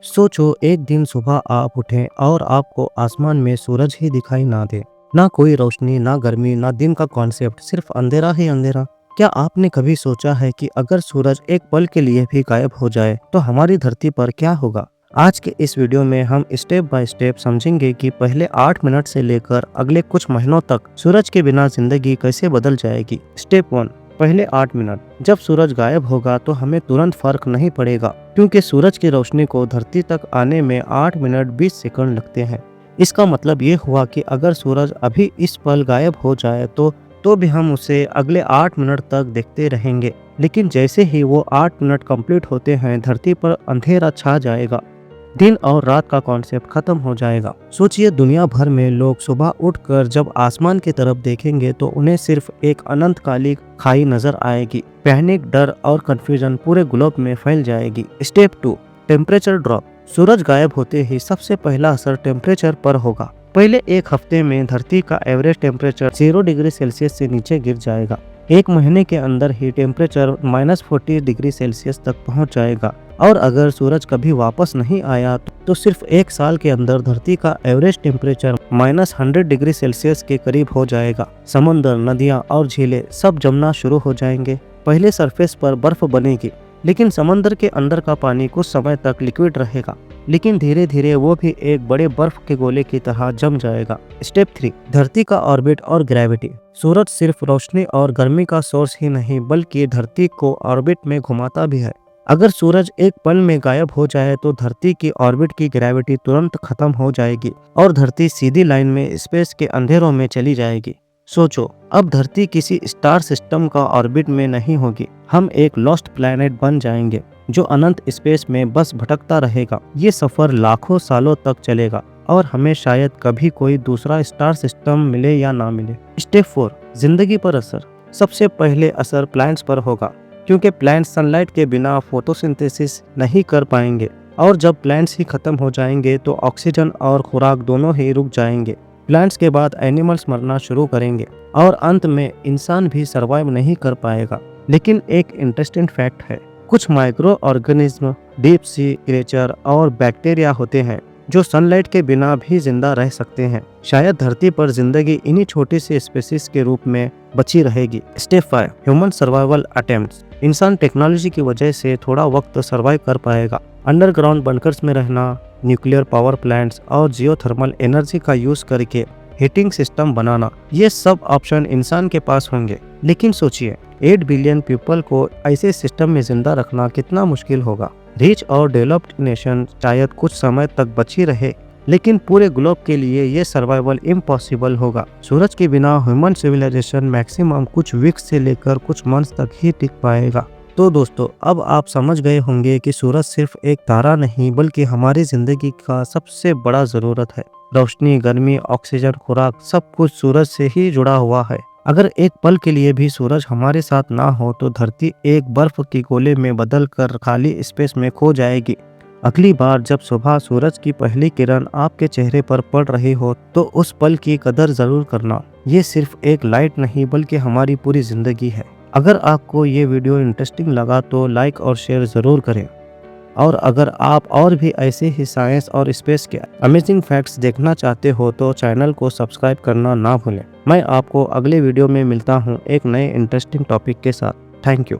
सोचो एक दिन सुबह आप उठें और आपको आसमान में सूरज ही दिखाई ना दे। ना कोई रोशनी, ना गर्मी, ना दिन का कॉन्सेप्ट, सिर्फ अंधेरा ही अंधेरा। क्या आपने कभी सोचा है कि अगर सूरज एक पल के लिए भी गायब हो जाए तो हमारी धरती पर क्या होगा? आज के इस वीडियो में हम स्टेप बाय स्टेप समझेंगे कि पहले 8 मिनट से लेकर अगले कुछ महीनों तक सूरज के बिना जिंदगी कैसे बदल जाएगी। स्टेप 1, पहले 8 मिनट। जब सूरज गायब होगा तो हमें तुरंत फर्क नहीं पड़ेगा, क्योंकि सूरज की रोशनी को धरती तक आने में 8 मिनट 20 सेकंड लगते हैं। इसका मतलब ये हुआ कि अगर सूरज अभी इस पल गायब हो जाए तो भी हम उसे अगले 8 मिनट तक देखते रहेंगे। लेकिन जैसे ही वो 8 मिनट कंप्लीट होते हैं, धरती पर अंधेरा छा जाएगा। दिन और रात का कॉन्सेप्ट खत्म हो जाएगा। सोचिए, दुनिया भर में लोग सुबह उठकर जब आसमान की तरफ देखेंगे तो उन्हें सिर्फ एक अनंत काली खाई नजर आएगी। पैनिक, डर और कंफ्यूजन पूरे ग्लोब में फैल जाएगी। Step 2, temperature drop. सूरज गायब होते ही सबसे पहला असर टेम्परेचर पर होगा। पहले एक हफ्ते में धरती का एवरेज टेम्परेचर 0 डिग्री सेल्सियस से नीचे गिर जाएगा। एक महीने के अंदर ही टेम्परेचर -40 डिग्री सेल्सियस तक पहुंच जाएगा। और अगर सूरज कभी वापस नहीं आया तो सिर्फ एक साल के अंदर धरती का एवरेज टेम्परेचर -100 डिग्री सेल्सियस के करीब हो जाएगा। समंदर, नदियां और झीलें सब जमना शुरू हो जाएंगे। पहले सरफेस पर बर्फ बनेगी, लेकिन समंदर के अंदर का पानी कुछ समय तक लिक्विड रहेगा, लेकिन धीरे धीरे वो भी एक बड़े बर्फ के गोले की तरह जम जाएगा। स्टेप 3, धरती का ऑर्बिट और ग्रेविटी। सूरज सिर्फ रोशनी और गर्मी का सोर्स ही नहीं, बल्कि धरती को ऑर्बिट में घुमाता भी है। अगर सूरज एक पल में गायब हो जाए तो धरती की ऑर्बिट की ग्रेविटी तुरंत खत्म हो जाएगी और धरती सीधी लाइन में स्पेस के अंधेरों में चली जाएगी। सोचो, अब धरती किसी स्टार सिस्टम का ऑर्बिट में नहीं होगी। हम एक लॉस्ट प्लैनेट बन जाएंगे जो अनंत स्पेस में बस भटकता रहेगा। ये सफर लाखों सालों तक चलेगा और हमें शायद कभी कोई दूसरा स्टार सिस्टम मिले या ना मिले। स्टेप 4, जिंदगी पर असर। सबसे पहले असर प्लांट्स पर होगा, क्योंकि प्लांट्स सनलाइट के बिना फोटोसिंथेसिस नहीं कर पाएंगे, और जब प्लांट्स ही खत्म हो जाएंगे तो ऑक्सीजन और खुराक दोनों ही रुक जाएंगे। प्लांट्स के बाद एनिमल्स मरना शुरू करेंगे और अंत में इंसान भी सरवाइव नहीं कर पाएगा। लेकिन एक इंटरेस्टिंग फैक्ट है, कुछ micro organism, deep sea creature और बैक्टीरिया होते हैं जो सनलाइट के बिना भी जिंदा रह सकते हैं। शायद धरती पर जिंदगी इन्हीं छोटी सी स्पीशीज के रूप में बची रहेगी। Step 5, human survival attempts. इंसान टेक्नोलॉजी की वजह से थोड़ा वक्त सर्वाइव कर पाएगा। अंडरग्राउंड बंकर्स में रहना, न्यूक्लियर पावर प्लांट्स और जियोथर्मल एनर्जी का यूज करके हीटिंग सिस्टम बनाना, ये सब ऑप्शन इंसान के पास होंगे। लेकिन सोचिए, 8 बिलियन पीपल को ऐसे सिस्टम में जिंदा रखना कितना मुश्किल होगा। रिच और डेवलप्ड नेशन शायद कुछ समय तक बची रहे, लेकिन पूरे ग्लोब के लिए ये सर्वाइवल इम्पॉसिबल होगा। सूरज के बिना ह्यूमन सिविलाइजेशन मैक्सिमम कुछ वीक्स से लेकर कुछ मंथ्स तक ही टिक पाएगा। तो दोस्तों, अब आप समझ गए होंगे कि सूरज सिर्फ एक तारा नहीं, बल्कि हमारी जिंदगी का सबसे बड़ा जरूरत है। रोशनी, गर्मी, ऑक्सीजन, खुराक, सब कुछ सूरज से ही जुड़ा हुआ है। अगर एक पल के लिए भी सूरज हमारे साथ ना हो तो धरती एक बर्फ के गोले में बदल कर खाली स्पेस में खो जाएगी। अगली बार जब सुबह सूरज की पहली किरण आपके चेहरे पर पड़ रही हो तो उस पल की कदर जरूर करना। ये सिर्फ एक लाइट नहीं, बल्कि हमारी पूरी जिंदगी है। अगर आपको ये वीडियो इंटरेस्टिंग लगा तो लाइक और शेयर ज़रूर करें। और अगर आप और भी ऐसे ही साइंस और स्पेस के अमेजिंग फैक्ट्स देखना चाहते हो तो चैनल को सब्सक्राइब करना ना भूलें। मैं आपको अगले वीडियो में मिलता हूँ एक नए इंटरेस्टिंग टॉपिक के साथ। Thank you.